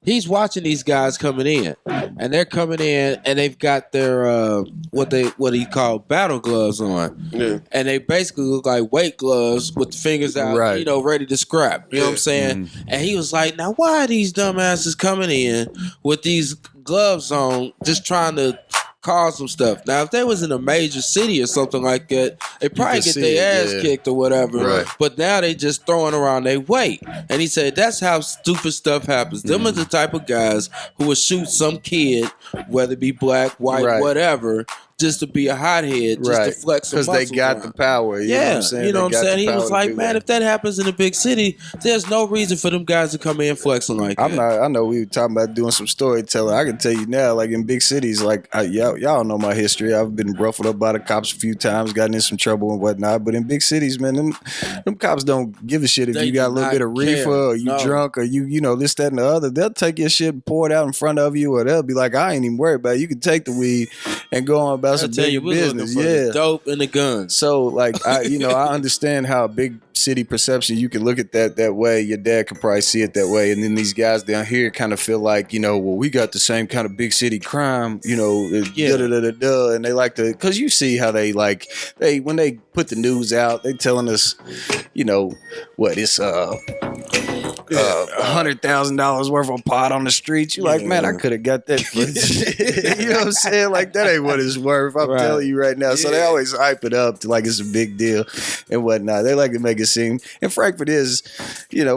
he's watching these guys coming in, and they're coming in, and they've got their what he called battle gloves on, and they basically look like weight gloves with the fingers out, right, ready to scrap. You know what I'm saying? Mm-hmm. And he was like, "Now why are these dumbasses coming in with these gloves on, just trying to cause some stuff?" Now, if they was in a major city or something like that, they probably get their ass kicked or whatever. Right. But now they just throwing around their weight. And he said that's how stupid stuff happens. Them are the type of guys who would shoot some kid, whether it be black, white, whatever, just to be a hothead, just to flex some muscles. Because they got the power. You know what I'm saying? You know what I'm saying? He was like, man, if that happens in a big city, there's no reason for them guys to come in flexing like that. I know we were talking about doing some storytelling. I can tell you now, like in big cities, like y'all know my history. I've been ruffled up by the cops a few times, gotten in some trouble and whatnot. But in big cities, man, them cops don't give a shit if you got a little bit of reefer or you drunk or you this, that, and the other. They'll take your shit and pour it out in front of you, or they'll be like, I ain't even worried about it. You can take the weed and go on about some bigger business. The dope and the guns. So like I understand how a big city perception, you can look at that way. Your dad could probably see it that way, and then these guys down here kind of feel like, well, we got the same kind of big city crime, and they like to, because you see how they when they put the news out, they telling us, what it's $100,000 worth of pot on the streets. You like, man, I could have got that. You know what I'm saying? Like, that ain't what it's worth. I'm telling you right now. So they always hype it up to like it's a big deal and whatnot. They like to make it seem. And Frankfurt is,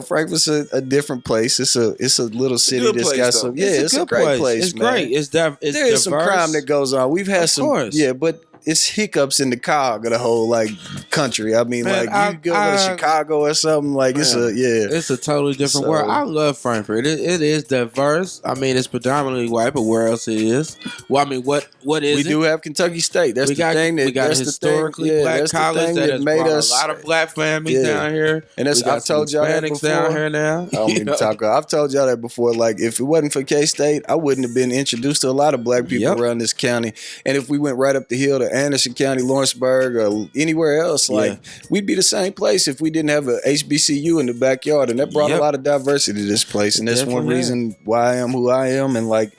Frankfurt's a different place. It's a little city that's got some. Yeah, it's a great place. It's man. great. There is some crime that goes on. We've had some. Yeah, but it's hiccups in the cog of the whole like country. I mean, Man, like you go to Chicago or something, like it's a totally different world. I love Frankfurt. It is diverse. I mean, it's predominantly white, but where else it is? Well, I mean, what is we it? do have Kentucky State. That's the thing. We got a historically black college that has made brought us a lot of black families down here. And that's I told y'all that before. Down here now. I don't even talk. I've told y'all that before. Like, if it wasn't for K-State, I wouldn't have been introduced to a lot of black people around this county. And if we went right up the hill to Anderson County, Lawrenceburg, or anywhere else, like we'd be the same place if we didn't have a HBCU in the backyard. And that brought a lot of diversity to this place. And that's one reason why I am who I am. And like,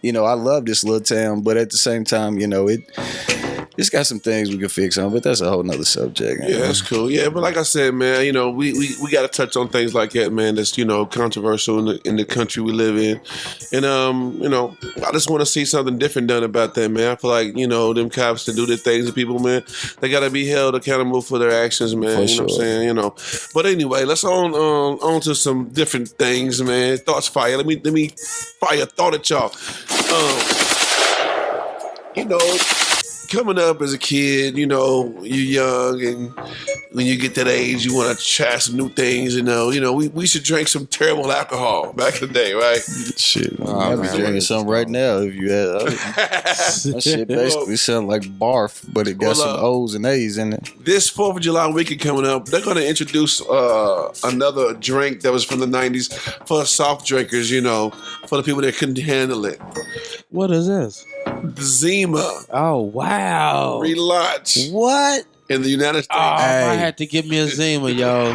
you know, I love this little town, but at the same time, you know, it's got some things we can fix on, but that's a whole nother subject. Yeah, that's cool. Yeah, but like I said, man, you know, we got to touch on things like that, man. That's, you know, controversial in the country we live in, and you know, I just want to see something different done about that, man. I feel like, you know, them cops to do their things to people, man, they got to be held accountable for their actions, man. For you know what I'm saying? You know, but anyway, let's on to some different things, man. Thoughts fire. Let me fire a thought at y'all. You know, coming up as a kid, you know, you're young, and when you get that age, you want to try some new things. You know, we should drink some terrible alcohol back in the day, right? Shit, I'd be drinking something right now if you had. That shit basically sound like barf, but it got some O's and A's in it. This 4th of July weekend coming up, they're going to introduce another drink that was from the 90s for soft drinkers, you know, for the people that couldn't handle it. What is this? Zima. Oh, wow. Relaunch. What? In the United States. I had to give me a Zima, yo.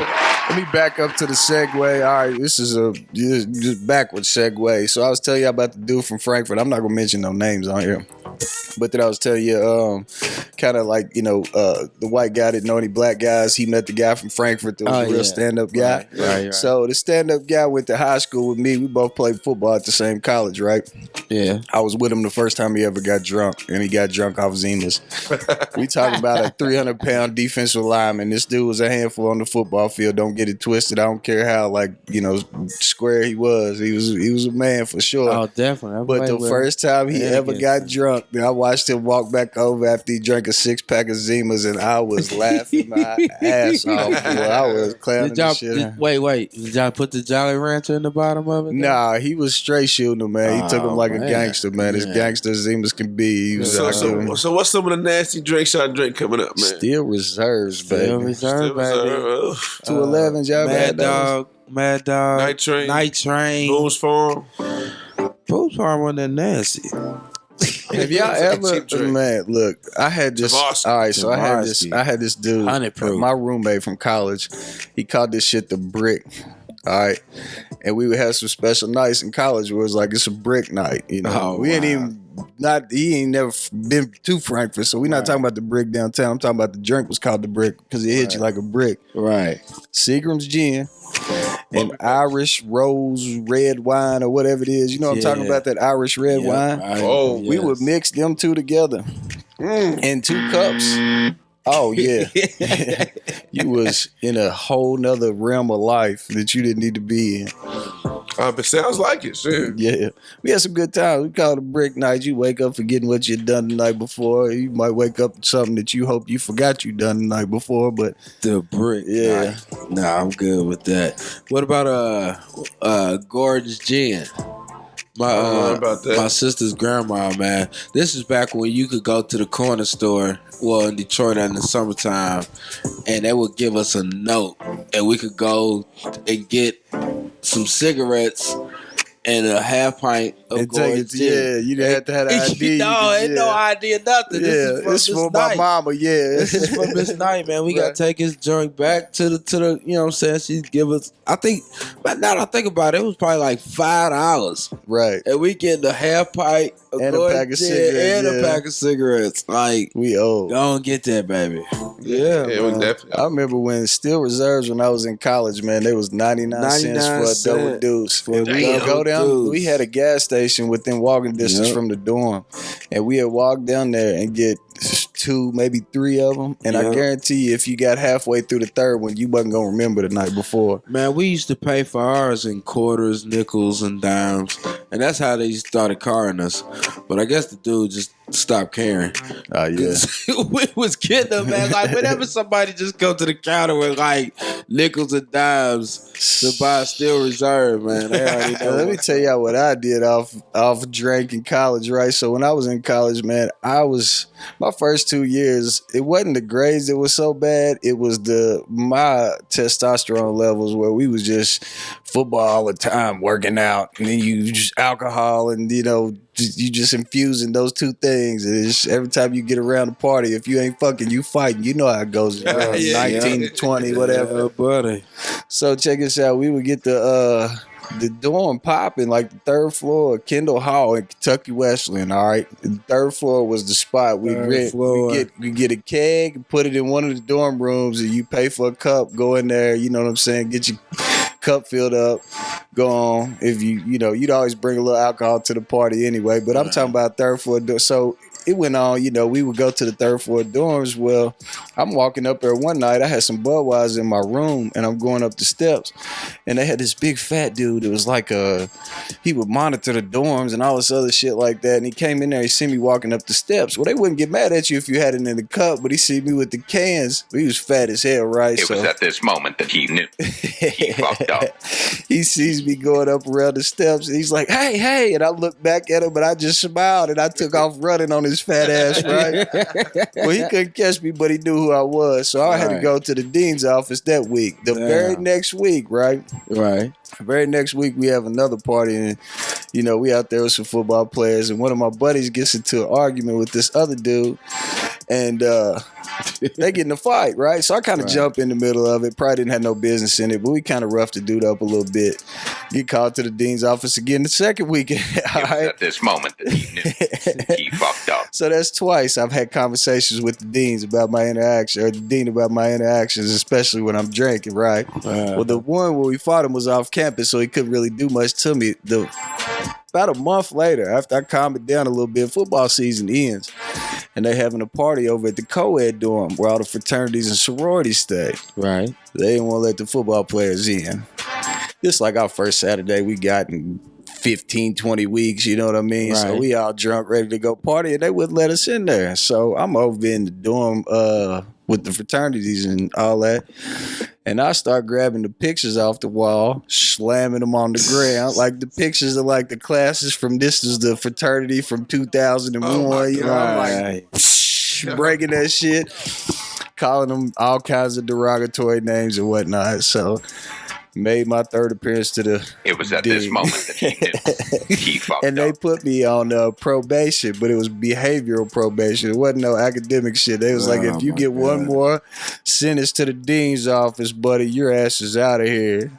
Let me back up to the segue. All right, this is a just backwards segue. So I was telling you about the dude from Frankfurt. I'm not going to mention no names on here. But then I was telling you, kind of like, you know, the white guy didn't know any black guys. He met the guy from Frankfurt that was a real stand-up guy. Right. So the stand-up guy went to high school with me. We both played football at the same college, right? Yeah. I was with him the first time he ever got drunk, and he got drunk off Zimas. We talking about a 300-pound defensive lineman. This dude was a handful on the football field. Don't get it twisted. I don't care how, like, you know, square he was. He was a man for sure. Oh, definitely. But the first time he ever got drunk, I watched him walk back over after he drank a 6-pack of Zimas, and I was laughing my ass off. Boy. I was clowning the shit out. Wait. Did y'all put the Jolly Rancher in the bottom of it? Nah, he was straight shooting him, man. He took him like a gangster, man. As gangster as Zimas can be. He was so what's some of the nasty drinks y'all drink coming up, man? Still Reserves, baby. Still Reserve, baby. 211, y'all Mad Dog. Night Train. Boone's Farm. Boone's Farm wasn't that nasty. Have y'all ever, man? Look, I had this. All right, so I had this dude, my roommate from college. He called this shit the Brick. All right, and we would have some special nights in college where it was like it's a brick night. You know, he ain't never been to Frankfurt, so we're not talking about the Brick downtown. I'm talking about the drink was called the Brick because it hit you like a brick. Right. Seagram's gin. And Irish rose red wine or whatever it is. You know what I'm talking about, that Irish red wine? We would mix them two together in 2 cups. Oh, yeah. You was in a whole nother realm of life that you didn't need to be in. It sounds like it, sure. Yeah. We had some good times. We called it a brick night. You wake up forgetting what you'd done the night before. You might wake up to something that you hope you forgot you'd done the night before, but the brick night. Nah, I'm good with that. What about Gordon's Gin? My sister's grandma, man. This is back when you could go to the corner store, well, in Detroit in the summertime, and they would give us a note, and we could go and get some cigarettes and a half pint of Gordon's Gin. Yeah, you didn't have to have the ID. No idea, nothing. Yeah, this is for my mama. Yeah, this is for Miss Knight, man. We gotta take his joint back to the. You know what I'm saying? She'd give us. I think, but now that I think about it, it was probably like $5. Right, and we get the half pint of and a pack of cigarettes and a pack of cigarettes. Like we owe. Go and get that, baby. Yeah, we definitely. I remember when Still Reserves when I was in college, man. They was 99 cents for a double deuce. And we would go down. We had a gas station within walking distance from the dorm, and we had walked down there and get 2, maybe 3 of them, and I guarantee you, if you got halfway through the third one, you wasn't gonna remember the night before. Man, we used to pay for ours in quarters, nickels, and dimes, and that's how they started carring us. But I guess the dude just stopped caring. Oh yeah, we was getting them, man. Like whenever somebody just go to the counter with like nickels and dimes to buy a Steel Reserve, man, they already know. Let me tell y'all what I did off drink in college, right? So when I was in college, man, my first 2 years, it wasn't the grades that was so bad. It was my testosterone levels where we was just football all the time, working out, and then you just alcohol, and you just infusing those two things. And it's, every time you get around the party, if you ain't fucking, you fighting. You know how it goes. 19 to 20, whatever. Yeah, buddy. So check this out. We would get the dorm popping, like the third floor of Kendall Hall in Kentucky Westland. All right, the third floor was the spot. We get a keg and put it in one of the dorm rooms, and you pay for a cup. Go in there, you know what I'm saying? Get your cup filled up. Go on. If you'd always bring a little alcohol to the party anyway. But I'm talking about third floor. So it went on, we would go to the third floor dorms. Well, I'm walking up there one night. I had some Budweiser in my room, and I'm going up the steps, and they had this big fat dude. It was like he would monitor the dorms and all this other shit like that. And he came in there, he see me walking up the steps. Well, they wouldn't get mad at you if you had it in the cup, but he see me with the cans. He was fat as hell, right? It was at this moment that he knew he fucked up. He sees me going up around the steps, and he's like, hey, and I looked back at him, and I just smiled, and I took off running on his fat ass, right? Well, he couldn't catch me, but he knew who I was, so I had to go to the dean's office that week. The very next week, right? The very next week, we have another party, and we out there with some football players, and one of my buddies gets into an argument with this other dude, and they get in a fight, right? So I kind of jump in the middle of it. Probably didn't have no business in it, but we kind of roughed the dude up a little bit. Get called to the dean's office again the second weekend. It was at this moment that he knew he fucked up. So that's twice I've had conversations with the deans about my interaction, or the dean about my interactions, especially when I'm drinking, right? Well, the one where we fought him was off campus, so he couldn't really do much to me. About a month later, after I calmed it down a little bit, football season ends, and they having a party over at the co-ed dorm where all the fraternities and sororities stay. Right. They didn't want to let the football players in. This like our first Saturday we got in 15, 20 weeks, you know what I mean? Right. So we all drunk, ready to go party, and they wouldn't let us in there. So I'm over in the dorm with the fraternities and all that. And I start grabbing the pictures off the wall, slamming them on the ground. Like the pictures are like the classes from, this is the fraternity from 2001, I'm like, breaking that shit, calling them all kinds of derogatory names and whatnot. So made my third appearance to the It was at this moment that he knew he fucked and up. they put me on probation, but it was behavioral probation. It wasn't no academic shit. They was like, if you get one more sentence to the dean's office, buddy, your ass is out of here.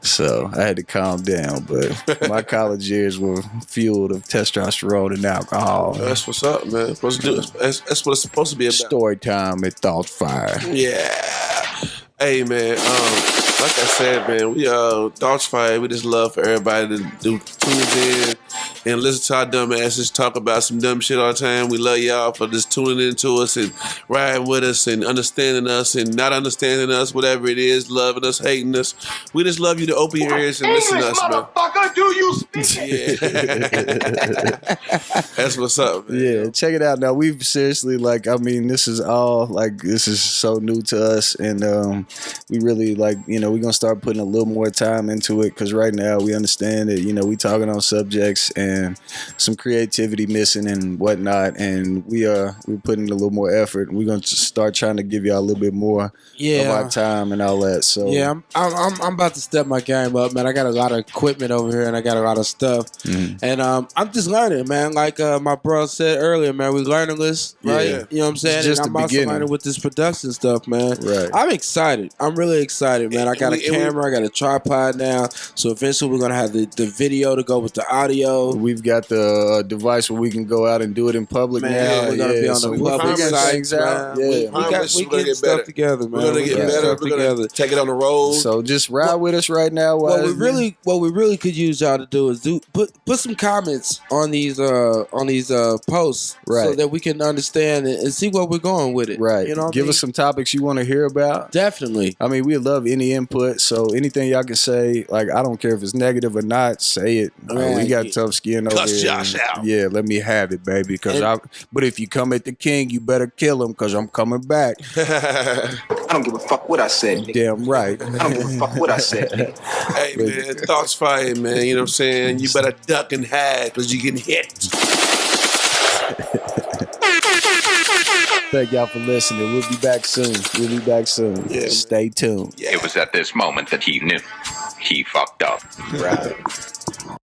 So I had to calm down, but my college years were fueled of testosterone and alcohol. That's what's up, man. That's what it's supposed to be about. Story time at Thought Fire. Yeah. Hey, man. Like I said, man, we Thoughts Fire. We just love for everybody to tune in and listen to our dumb asses talk about some dumb shit all the time. We love y'all for just tuning into us and riding with us and understanding us and not understanding us, whatever it is, loving us, hating us. We just love you to open your ears and listen to us, man. Motherfucker, do you speak? Yeah. That's what's up, man. Yeah, check it out. Now we've seriously, this is all this is so new to us, and we really we're gonna start putting a little more time into it, because right now we understand that we talking on subjects and some creativity missing and whatnot, and we're putting a little more effort. We're gonna start trying to give y'all a little bit more of our time and all that. So yeah, I'm about to step my game up, man. I got a lot of equipment over here and I got a lot of stuff, and I'm just learning, man. Like my bro said earlier, man, we learning this, right? Yeah. You know what I'm saying? Just and I'm the also beginning. learning with this production stuff, man. Right. I'm excited. I'm really excited, man. I got a camera, I got a tripod now, so eventually we're gonna have the video to go with the audio. We've got the device where we can go out and do it in public now. We're gonna be on the public sites out. We get stuff together, man. We're gonna get better. We're gonna take it on the road. So just ride with us right now. What we really could use y'all to do is put some comments on these posts, so that we can understand and see where we're going with it. Right. You know, give us some topics you want to hear about. Definitely. I mean, we love any input. So anything y'all can say, like I don't care if it's negative or not, say it. We got tough skin over Cuss here. Josh out. Yeah, let me have it, baby. But if you come at the king, you better kill him because I'm coming back. I don't give a fuck what I said. Nigga. Damn right. I don't give a fuck what I said. Nigga. Hey man, thoughts fired, man. You know what I'm saying? You better duck and hide because you get hit. Thank y'all for listening. We'll be back soon. Yeah. Stay tuned. It was at this moment that he knew he fucked up. Right.